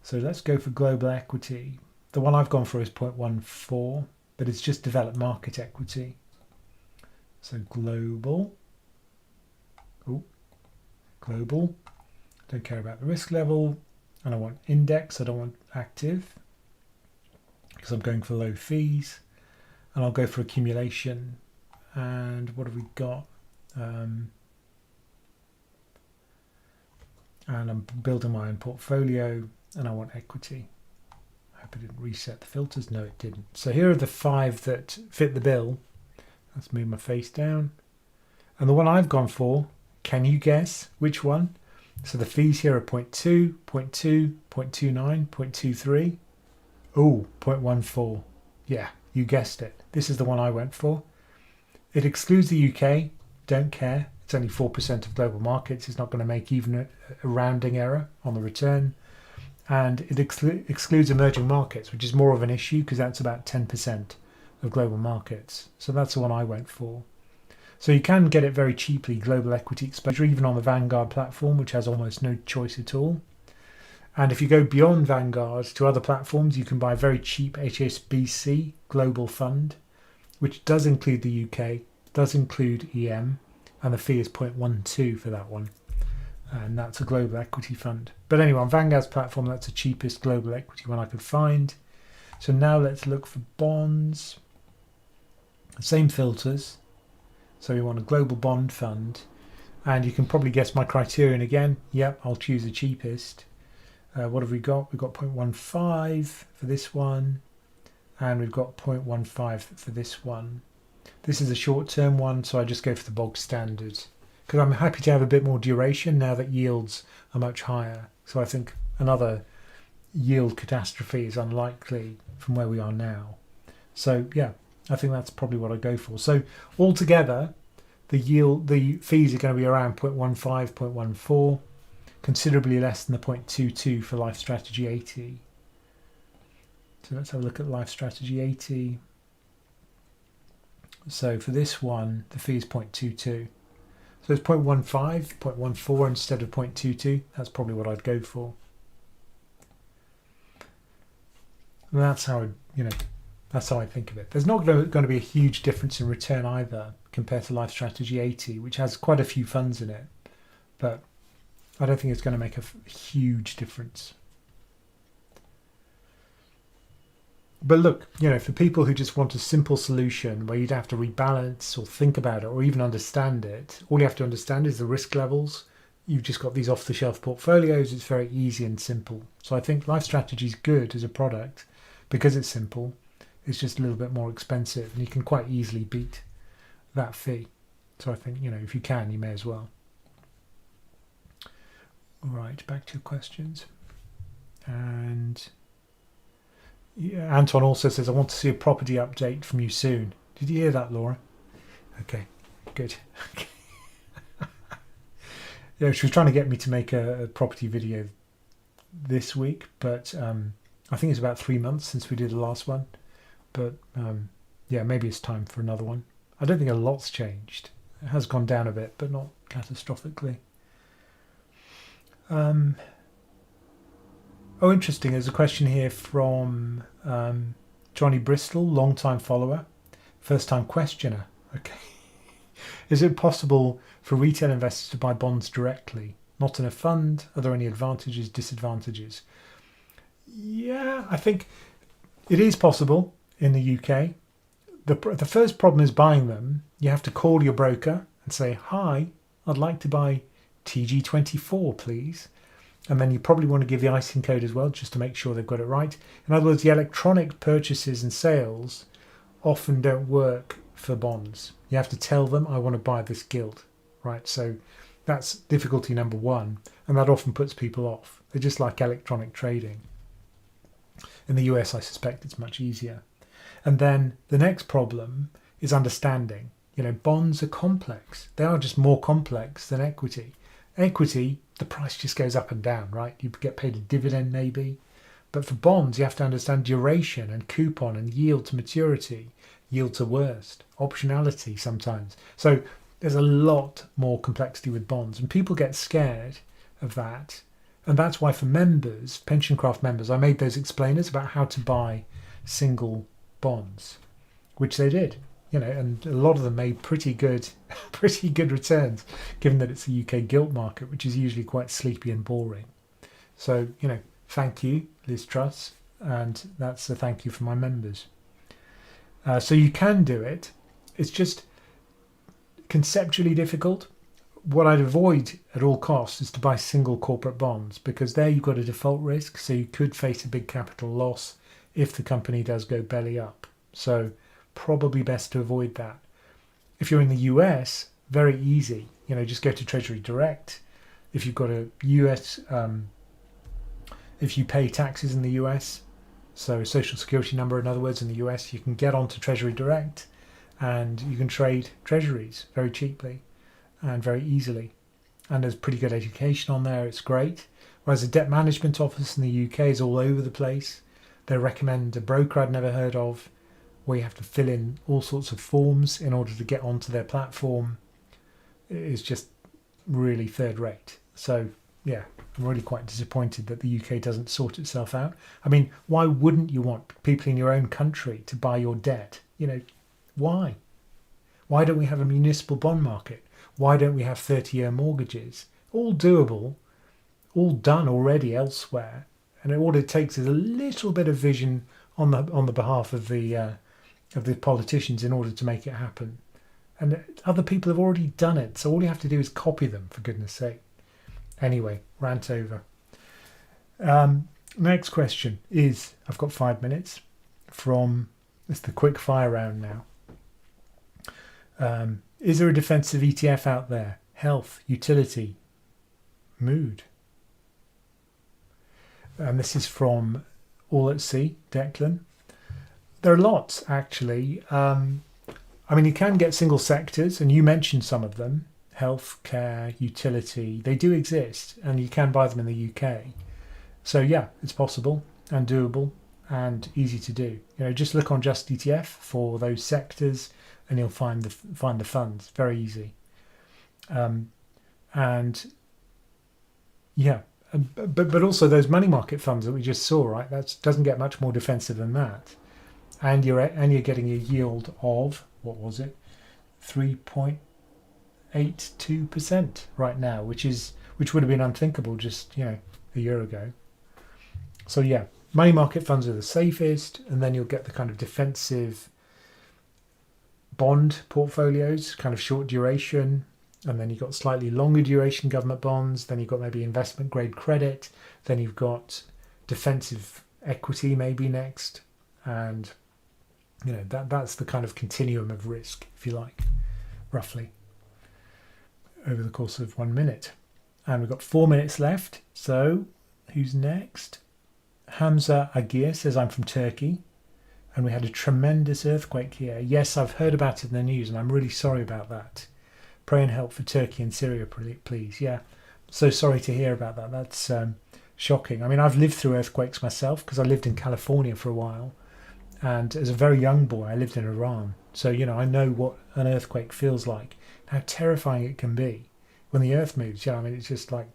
So let's go for global equity. The one I've gone for is 0.14, but it's just developed market equity. So global. Global. Don't care about the risk level. And I want index, I don't want active, because I'm going for low fees. And I'll go for accumulation. And what have we got? And I'm building my own portfolio, and I want equity. I hope it didn't reset the filters. No, it didn't. So here are the 5 that fit the bill. Let's move my face down. And the one I've gone for, can you guess which one? So the fees here are 0.2, 0.2, 0.29, 0.23. Oh, 0.14. Yeah, you guessed it. This is the one I went for. It excludes the UK. Don't care. It's only 4% of global markets. It's not going to make even a rounding error on the return. And it excludes emerging markets, which is more of an issue because that's about 10% of global markets. So that's the one I went for. So you can get it very cheaply, global equity exposure, even on the Vanguard platform, which has almost no choice at all. And if you go beyond Vanguard to other platforms, you can buy a very cheap HSBC global fund, which does include the UK, does include EM, and the fee is 0.12 for that one. And that's a global equity fund. But anyway, on Vanguard's platform, that's the cheapest global equity one I could find. So now let's look for bonds. Same filters. So we want a global bond fund. And you can probably guess my criterion again. Yep, I'll choose the cheapest. What have we got? We've got 0.15 for this one. And we've got 0.15 for this one. This is a short-term one, so I just go for the bog standard. Because I'm happy to have a bit more duration now that yields are much higher. So I think another yield catastrophe is unlikely from where we are now. So yeah, I think that's probably what I go for. So altogether, the fees are going to be around 0.15, 0.14, considerably less than the 0.22 for Life Strategy 80. So let's have a look at Life Strategy 80. So for this one, the fee is 0.22. So it's 0.15, 0.14 instead of 0.22. That's probably what I'd go for. And that's how that's how I think of it. There's not going to be a huge difference in return either compared to Life Strategy 80, which has quite a few funds in it. But I don't think it's going to make a huge difference. But look, for people who just want a simple solution where you don't have to rebalance or think about it or even understand it, all you have to understand is the risk levels. You've just got these off-the-shelf portfolios. It's very easy and simple. So I think Life Strategy is good as a product because it's simple. It's just a little bit more expensive, and you can quite easily beat that fee. So I think, if you can, you may as well. All right, back to your questions. And yeah, Anton also says, I want to see a property update from you soon. Did you hear that, Laura? Okay, good. Yeah, she was trying to get me to make a property video this week, but I think it's about 3 months since we did the last one. But yeah, maybe it's time for another one. I don't think a lot's changed. It has gone down a bit, but not catastrophically. Oh, interesting. There's a question here from Johnny Bristol, long-time follower, first-time questioner. Okay. Is it possible for retail investors to buy bonds directly, not in a fund? Are there any advantages, disadvantages? Yeah, I think it is possible in the UK. The first problem is buying them. You have to call your broker and say, hi, I'd like to buy TG34, please. And then you probably want to give the ISIN code as well, just to make sure they've got it right. In other words, the electronic purchases and sales often don't work for bonds. You have to tell them, I want to buy this gilt, right? So that's difficulty number one. And that often puts people off. They just like electronic trading. In the US, I suspect it's much easier. And then the next problem is understanding. Bonds are complex. They are just more complex than equity. Equity, the price just goes up and down, right? You get paid a dividend maybe. But for bonds, you have to understand duration and coupon and yield to maturity, yield to worst, optionality sometimes. So there's a lot more complexity with bonds, and people get scared of that. And that's why for members, PensionCraft members, I made those explainers about how to buy single bonds, which they did. And a lot of them made pretty good returns, given that it's the UK gilt market, which is usually quite sleepy and boring. So, thank you, Liz Truss, and that's a thank you for my members. So you can do it. It's just conceptually difficult. What I'd avoid at all costs is to buy single corporate bonds, because there you've got a default risk, so you could face a big capital loss if the company does go belly up. So probably best to avoid that. If you're in the US, very easy. Just go to Treasury Direct. If you've got a US, if you pay taxes in the US, so a social security number, in other words, in the US, you can get onto Treasury Direct and you can trade treasuries very cheaply and very easily. And there's pretty good education on there. It's great. Whereas the debt management office in the UK is all over the place. They recommend a broker I'd never heard of. where you have to fill in all sorts of forms in order to get onto their platform is just really third rate. So yeah, I'm really quite disappointed that the UK doesn't sort itself out. I mean, why wouldn't you want people in your own country to buy your debt? You know, why? Why don't we have a municipal bond market? Why don't we have 30-year mortgages? All doable, all done already elsewhere. And all it takes is a little bit of vision on the behalf of the politicians in order to make it happen. And other people have already done it, so all you have to do is copy them, for goodness sake. Anyway, rant over. Next question is, I've got 5 minutes it's the quick fire round now. Is there a defensive ETF out there? Health, utility, mood. And this is from All at Sea, Declan. There are lots, actually. I mean, you can get single sectors, and you mentioned some of them. Health, care, utility. They do exist, and you can buy them in the UK. So yeah, it's possible and doable and easy to do. You know, just look on Just ETF for those sectors, and you'll find the funds. Very easy. And yeah, but also those money market funds that we just saw, right? That doesn't get much more defensive than that. And you're getting a yield of, what was it, 3.82% right now, which would have been unthinkable just a year ago. So yeah, money market funds are the safest, and then you'll get the kind of defensive bond portfolios, kind of short duration, and then you've got slightly longer duration government bonds, then you've got maybe investment grade credit, then you've got defensive equity maybe next, and that's the kind of continuum of risk, if you like, roughly, over the course of 1 minute. And we've got 4 minutes left. So who's next? Hamza Agir says, I'm from Turkey, and we had a tremendous earthquake here. Yes, I've heard about it in the news, and I'm really sorry about that. Pray and help for Turkey and Syria, please. Yeah, so sorry to hear about that. That's shocking. I mean, I've lived through earthquakes myself because I lived in California for a while. And as a very young boy, I lived in Iran. So, I know what an earthquake feels like, how terrifying it can be when the earth moves. I mean, it's just like,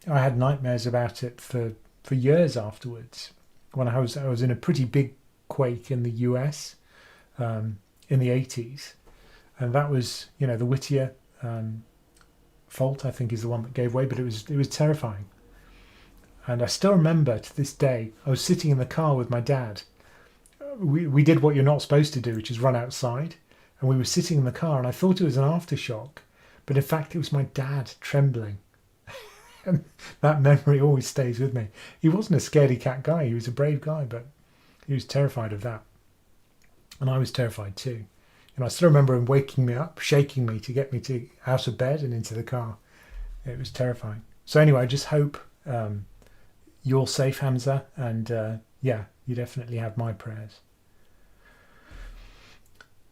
I had nightmares about it for years afterwards. When I was in a pretty big quake in the US in the 80s. And that was, the Whittier fault, I think, is the one that gave way. But it was terrifying. And I still remember to this day, I was sitting in the car with my dad. We did what you're not supposed to do, which is run outside, and we were sitting in the car, and I thought it was an aftershock, but in fact it was my dad trembling. And that memory always stays with me. He wasn't a scaredy cat guy, he was a brave guy, but he was terrified of that, and I was terrified too. And I still remember him waking me up, shaking me to get me out of bed and into the car. It was terrifying. So anyway, I just hope you're safe, Hamza, and yeah, you definitely have my prayers.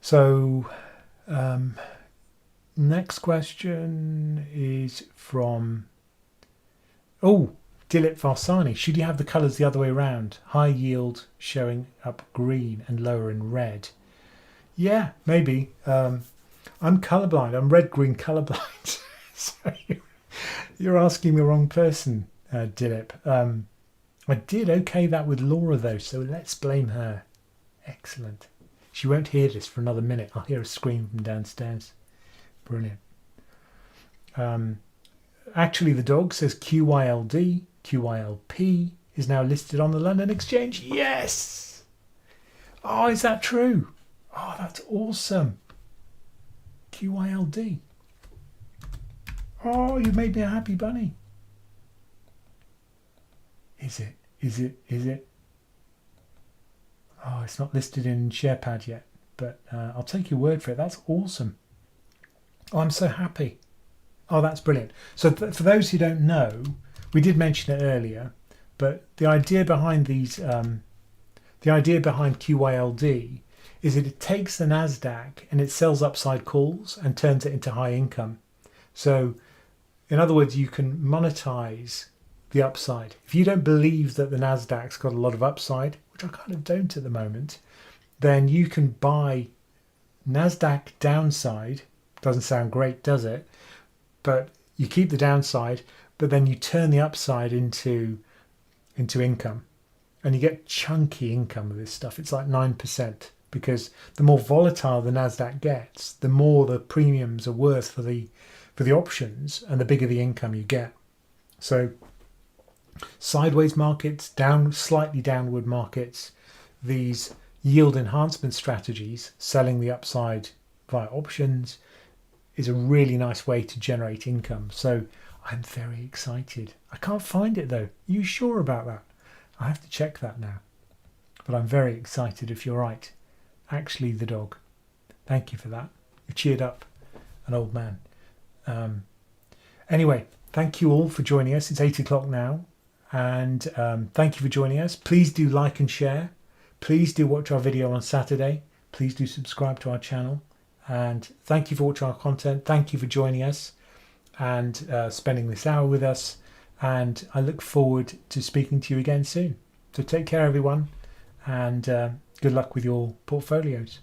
So, next question is from, Dilip Varsani. Should you have the colours the other way around? High yield showing up green and lower in red. Yeah, maybe. I'm colourblind. I'm red-green colourblind. So you're asking the wrong person, Dilip. I did okay that with Laura, though, so let's blame her. Excellent. She won't hear this for another minute. I'll hear a scream from downstairs. Brilliant. Actually, the dog says QYLD, QYLP is now listed on the London Exchange. Yes! Oh, is that true? Oh, that's awesome. QYLD. Oh, you made me a happy bunny. Is it? Oh, it's not listed in SharePad yet, but I'll take your word for it. That's awesome. Oh, I'm so happy. Oh, that's brilliant. So for those who don't know, we did mention it earlier, but the idea behind QYLD is that it takes the NASDAQ and it sells upside calls and turns it into high income. So in other words, you can monetize the upside. If you don't believe that the NASDAQ's got a lot of upside, which I kind of don't at the moment, then you can buy NASDAQ downside. Doesn't sound great, does it? But you keep the downside, but then you turn the upside into income, and you get chunky income with this stuff. It's like 9%, because the more volatile the NASDAQ gets, the more the premiums are worth for the options, and the bigger the income you get. So sideways markets, slightly downward markets, these yield enhancement strategies, selling the upside via options, is a really nice way to generate income. So I'm very excited. I can't find it though. Are you sure about that? I have to check that now. But I'm very excited if you're right. Actually, the dog. Thank you for that. You cheered up an old man. Anyway, thank you all for joining us. It's 8 o'clock now. And thank you for joining us. Please do like and share. Please do watch our video on Saturday. Please do subscribe to our channel. And thank you for watching our content. Thank you for joining us and spending this hour with us. And I look forward to speaking to you again soon. So take care, everyone, and good luck with your portfolios.